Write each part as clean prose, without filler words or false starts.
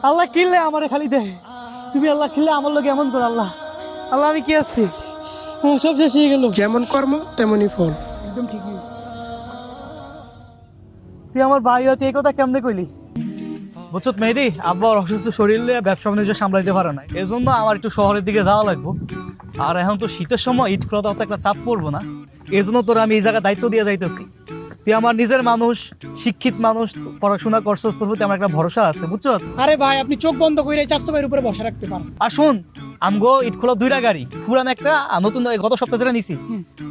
আল্লাহ কিনলে আমার খালি দেয়, তুমি আল্লাহ কিনলে আমার লোক এমন করো। আল্লাহ আল্লাহ আমি কি আছি, সব শেষ হয়ে গেল। যেমন কর্ম তেমনই ফল। একদম ঠিকই আছে। তুই আমার ভাই হতে এই কথা কেমনে কইলি? বুঝছো মেহেদি, আব্বার অসুস্থ শরীরে ব্যবসা বাণিজ্য সামলাইতে পারে না, এই জন্য আমার একটু শহরের দিকে যাওয়া লাগবো। আর এখন তো শীতের সময় ইট খোলা তো একটা চাপ পড়বো না, এই জন্য তোর আমি এই জায়গায় দায়িত্ব দিয়ে যাইতেছি। তুই আমার নিজের মানুষ, শিক্ষিত মানুষ, পড়াশোনা করছস, তোর প্রতি আমার একটা ভরসা আছে, বুঝছো? আরে ভাই, আপনি চোখ বন্ধ করে চাস্তো ভাইয়ের উপরে বসা রাখতে পারেন। আর শোন, আমগো ইট খোলা দুইটা গাড়ি, পুরান একটা আর নতুন, গত সপ্তাহে যেটা নিছি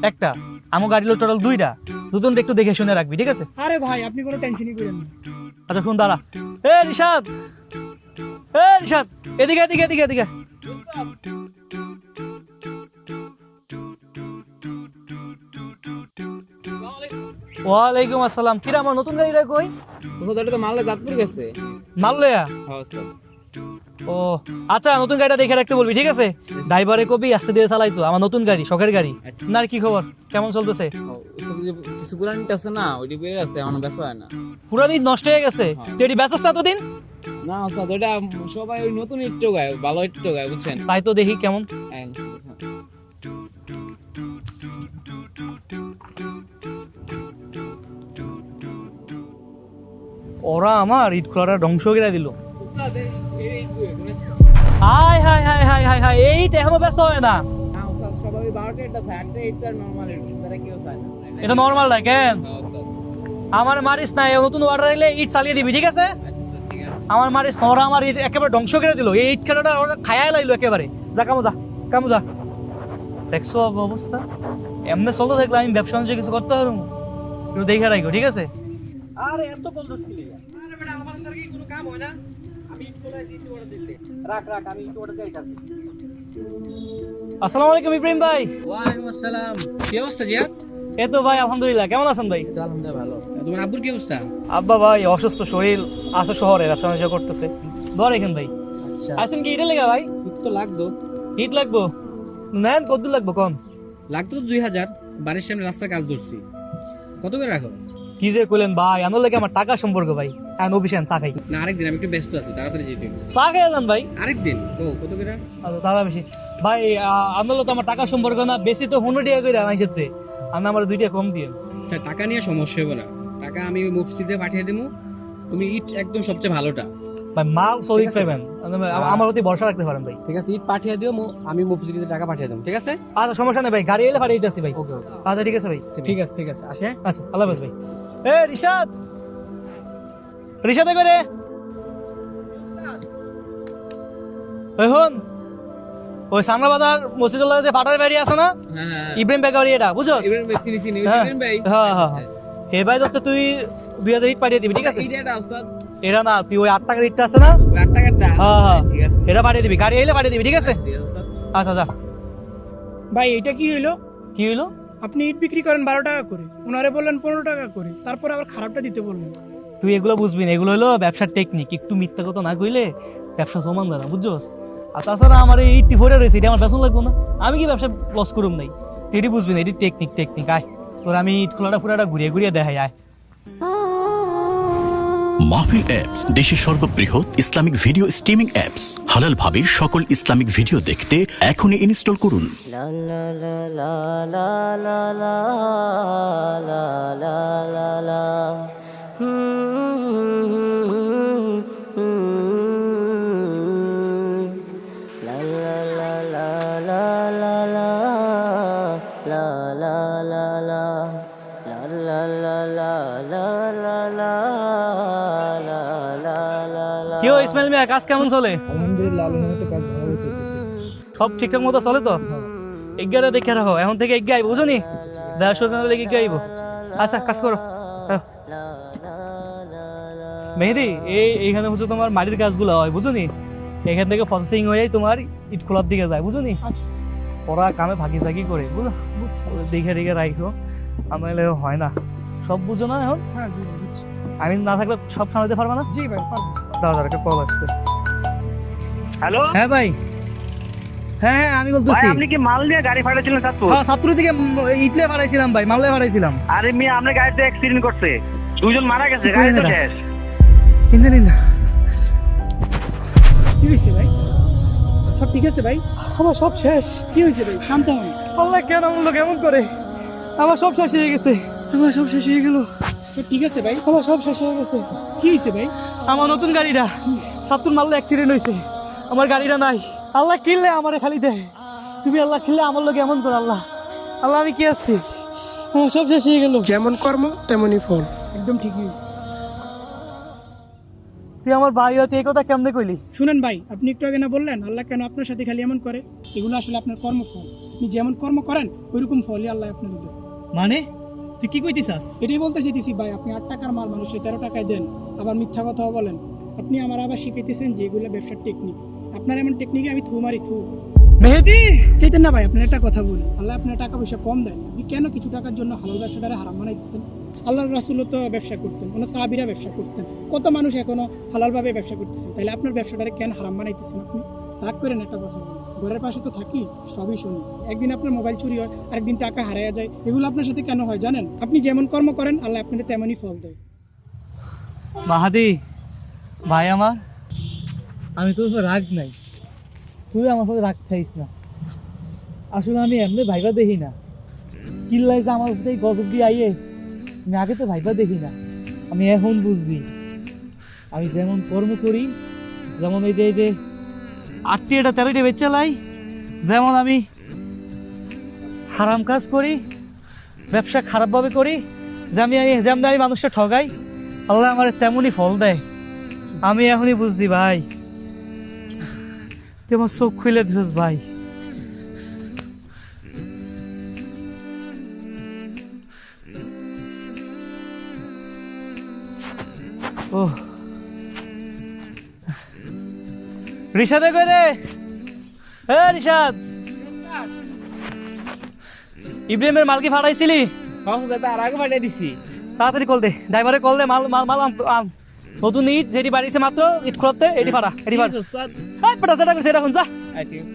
একটা, আমগো গাড়ি লো টোটাল দুইটা, দুজনটা একটু দেখে শুনে রাখবি, ঠিক আছে? আরে ভাই, আপনি কোনো টেনশনই করেন না। আচ্ছা শুন, দাঁড়া। এ রিশাদ, এ রিশাদ, এদিকে এদিকে এদিকে এদিকে। ওয়ালাইকুম আসসালাম। কিরা আমার নতুন গাড়িটা কই? ওটা তো মালদা জাতপুর গেছে। মালয়া? হ্যাঁ স্যার। ও আচ্ছা, নতুন গাড়িটা দেখে রাখতে বলবি, ঠিক আছে? ড্রাইভারে কবি আস্তে দিয়ে চালাই তো, আমার নতুন গাড়ি, শখের গাড়ি। না আর কি খবর, কেমন চলতেছে? কিছু পুরানিট আছে না, ওইটি বের আছে, এমন বেচা হয় না। পুরানি নষ্ট হয়ে গেছে, তুই এটি বেচস না এতদিন? না স্যার, ওইটা সবাই ওই নতুন ইট্টো গায়, ভালো ইট্টো গায়, বুঝছেন? তাই তো দেখি কেমন। হ্যাঁ। ওরা আমার ইট খোলাটা ধ্বংস করে দিল। উস্তাদ, এই ইট্টো গুনেছে। Hi hi hi hi hi hi, এইটা এখনো বেচা হয় না? না উস্তাদ, সবাই 12টা ইট্টা চায়, একটা ইট্টা নরমাল ইট, তারা কেউ চায় না। এটা নরমাল না কেন? হ্যাঁ উস্তাদ। আমার মারিস না, এই নতুন অর্ডার এলে ইট চালিয়ে দিবি, ঠিক আছে? আচ্ছা স্যার, ঠিক আছে। আমার মারিস না, ওরা আমার ইট একেবারে ধ্বংস করে দিল। এই ইট খেলাটা ওরা খায়াই লাইলো একেবারে। যা কামো যা, কামো যা। দেখছো অবস্থা, এমনি চলতে থাকলে আমি ব্যবসা বাণিজ্য কিছু করতে পারবো? একটু দেখে রাখো, ঠিক আছে? আরে এত বলতেছ কি? আরে বেটা, আমার স্যার কি কোনো কাম হয় না? আমি ইট কোলাইছি, ইট অর্ডার দিতে। রাখ রাখ, আমি ইট অর্ডার দিই থাকি। আসসালামু আলাইকুম ইব্রাহিম ভাই। ওয়ালাইকুম আসসালাম। কি অবস্থা জিয়াদ? এই তো ভাই, আলহামদুলিল্লাহ। কেমন আছেন ভাই? আলহামদুলিল্লাহ ভালো। তোমার আব্বুর কি অবস্থা? আব্বা ভাই অসুস্থ, শরীর আছে, শহরে ব্যবসা বাণিজ্য করতেছে। ধর এখান ভাই। আচ্ছা, আসেন কি ইটে লেগা ভাই? ইট তো লাগতো। ইট লাগবো? নেন, কত লাগবো কোন? লাগতো তো 2000। বাড়ির সামনে রাস্তার কাজ ধরছি, কত করে রাখো? কি যে কইলেন ভাই, আনোর লাগে আমার টাকা সম্পর্ক ভাই। এখন অফিসেন চা খাই। না, আরেকদিন, আমি একটু ব্যস্ত আছি, তাড়াতাড়ি যেতে হবে। চা খাই যান ভাই। আরেকদিন কত করে? আচ্ছা দাদা বেশি ভাই, আনোর তো আমার টাকা সম্পর্ক না, বেশি তো 15 টাকা করে আমার সাথে, আর আমার 2 টাকা কম দিয়ে। আচ্ছা, টাকা নিয়ে সমস্যা হবে না, টাকা আমি মসজিদে পাঠিয়ে দেবো। তুমি ইট একদম সবচেয়ে ভালোটা ভাই, মাল সলিড পাবেন, আমার প্রতি ভরসা রাখতে পারেন ভাই। ঠিক আছে, ইট পাঠিয়ে দিও, আমি মসজিদে টাকা পাঠিয়ে দেবো, ঠিক আছে? আচ্ছা সমস্যা নেই ভাই, গাড়ি এলে পাঠিয়ে দিতেছি ভাই। ওকে ওকে, আচ্ছা ঠিক আছে ভাই। ঠিক আছে ঠিক আছে, আসে। আচ্ছা আল্লাহ হাফেজ ভাই। এ রিশাদ, রিশাদে করে এখন ওই সামনা বাজার মসজিদুল্লাহ যে ফাটার বাড়ি আছে না, হ্যাঁ, ইব্রাহিম বেকারি, এটা বুঝো? ইব্রাহিম ভাই চিনি চিনি, হ্যাঁ ইব্রাহিম ভাই। হ্যাঁ হ্যাঁ হ্যাঁ। হে ভাই দোস্ত, তুই 2000 ইট পাঠিয়ে দিবি, ঠিক আছে? ইট এটা উস্তাদ, এটা না, তুই ওই 8 টাকার ইটটা আছে না, 8 টাকাটা। হ্যাঁ হ্যাঁ, ঠিক আছে, এটা পাঠিয়ে দিবি, গাড়ি এলে পাঠিয়ে দিবি, ঠিক আছে? ঠিক আছে উস্তাদ। আচ্ছা যা। ভাই, এটা কি হইলো? কি হইলো? আপনি ইট বিক্রি করেন 12 টাকা করে, ওনারে বললেন 15 টাকা করে, তারপর আবার খারাপটা দিতে বললেন। তুই এগুলো বুঝবি না, এগুলো হলো ব্যবসার টেকনিক। একটু মিথ্যা কথা না কইলে ব্যবসা জমান যায় না, বুঝছস? আর তাছাড়া আমার এই ইটটি ভরে রয়েছে, এটা আমার বেতন লাগবো না, আমি কি ব্যবসা লস করুম নাই? তুই এটি বুঝবি না, এটি টেকনিক টেকনিক। আয় তোর আমি ইট খোলাটা পুরাটা ঘুরিয়ে ঘুরিয়ে দেখাই, আয়। মাহফিল অ্যাপস, দেশের সর্ববৃহৎ ইসলামিক ভিডিও স্ট্রিমিং অ্যাপস। হালালভাবে সকল ইসলামিক ভিডিও দেখতে এখনই ইনস্টল করুন। কি ও ইসমাইল মিয়া, কাজ কেমন চলে? আলহামদুলিল্লাহ, আল্লাহর রহমতে কাজ ভালো চলতেছে। সব ঠিকঠাক মতো চলে তো? এগারে দেখে রাখো, এখন থেকে এগিয়ে আইব, বুঝনি? দেখা শুরু করলে এগিয়ে আইব। আচ্ছা কাজ করো। মেহেদি, এইখানে হচ্ছে তোমার মাটির কাজগুলো হয়, বুঝনি? এখান থেকে প্রসেসিং হয়ে তোমার ইট খোলার দিকে যায়, বুঝনি? ওরা কামে ফাঁকি ঝাঁকি করে, বুঝছো? দেখে দেখে রাখো, নাহলে হয় না। সব বুঝো না এখন? হ্যাঁ জি বুঝছি। আমি না থাকলে সব সামলাতে পারবা না? জি ভাই, পারবো। দাদা একটা কল আসছে। হ্যালো হ্যাঁ ভাই, হ্যাঁ হ্যাঁ আমি ভাই, বলতেছি। আপনি কি মাল নিয়ে গাড়ি পাঠাচ্ছিলেন চাঁদপুর? হ্যাঁ, ছাত্র থেকে ইটলে পাঠাইছিলাম ভাই, মালদা পাঠাইছিলাম। আরে মেয়ে, আপনার গাড়িতে অ্যাক্সিডেন্ট করছে, 2 জন মারা গেছে, কি গাড়ি তো করেন এরা? শেষ। ইন্দা ঠিক আছে ভাই? আমার সব শেষ। কি হয়েছে ভাই? শান্ত হন। আল্লাহ কেন আমলো কেমন করে? আমার সব শেষ হয়ে গেছে। আমার সব শেষ হয়ে গেল। তো ঠিক আছে ভাই? আমার সব শেষ হয়ে গেছে। কি হয়েছে ভাই? আমার নতুন গাড়িটা সাতুন মারলে অ্যাক্সিডেন্ট হয়েছে। আমার গাড়িটা নাই। আল্লাহ কিনলে আমারে খালি দেয়। তুমি আল্লাহ কিনলে আমার লোক এমন করে আল্লাহ। আল্লাহ আমি কি আছি? আমার সব শেষ হয়ে গেল। যেমন কর্ম তেমনই ফল। একদম ঠিকই হয়েছে। তুই আমার ভাই হতে এই কথা কেমনে কইলি? শুনেন ভাই, আপনি একটু আগে না বললেন আল্লাহ কেন আপনার সাথে খালি এমন করে? এগুলো আসলে আপনার কর্মফল। আপনি যেমন কর্ম করেন ওইরকম ফলই আল্লাহ আপনাকে দেয়। মানে তুই কি কইতিছাস? এটাই বলতে চাইতেছি ভাই, আপনি 8 টাকার মাল মানুষের 13 টাকায় দেন, আবার মিথ্যা কথাও বলেন। আপনি আমার আবার শিখাইতেছেন যে এগুলো ব্যবসার টেকনিক। আপনার এমন টেকনিকে আমি থু মারি থু। মেহেদি চাইতেন না ভাই, আপনার একটা কথা বলি, আল্লাহ আপনার টাকা পয়সা কম দেন, আপনি কেন কিছু টাকার জন্য হালাল ব্যবসাটারে হারাম বানাইতেছেন? আল্লাহর রাসূলও তো ব্যবসা করতেন, ওনার সাহাবীরা ব্যবসা করতেন, কত মানুষ এখনো হালালভাবে ব্যবসা করতেছে। তাহলে আপনার ব্যবসাটারে কেন হারাম বানাইতেছেন? আপনি রাগ করেন, একটা কথা বলি, ঘরের পাশে তো থাকি, সবই শুনি। একদিন আপনার মোবাইল চুরি হয়, আরেকদিন টাকা হারায়া যায়। এগুলো আপনার সাথে কেন হয় জানেন? আপনি যেমন কর্ম করেন আল্লাহ আপনাকে তেমনই ফল দেয়। মাহাদি ভাই আমার, আমি তোর উপর রাগ নাই, তুই আমার সাথে রাগ খাইস না। আসলে আমি এমনি ভাইবা দেখি না, কিল্লাইছে আমার উপরে গজব দিয়ে আইয়ে। আমি আগে তো ভাইবা দেখি না, আমি এখন বুঝছি। আমি যেমন কর্ম করি, যেমন এই যে 8টি এটা 13টি বেচে লাই, যেমন আমি হারাম কাজ করি, ব্যবসা খারাপভাবে করি, যেমন আমি মানুষটা ঠগাই, আল্লাহ আমার তেমনই ফল দেয়। আমি এখনই বুঝছি ভাই, তুই আমার চোখ খুলে দিছিস ভাই। ও রিশাদে কই রে? রিশাদ, ইব্রাহিমের মাল কি ফাটাইছিলি? আর আগে পাঠিয়ে দিছি। তাড়াতাড়ি কল দে, ড্রাইভারে কল দে, মাল মাল মাল আন। নতুন ইট যেটি বাড়িছে মাত্র, ইট খোলাতে এটি ফাটা, এটি ফাটা। ওস্তাদ। হ্যাঁ, পেটা সেটা করছে, এটা শুনছা? I think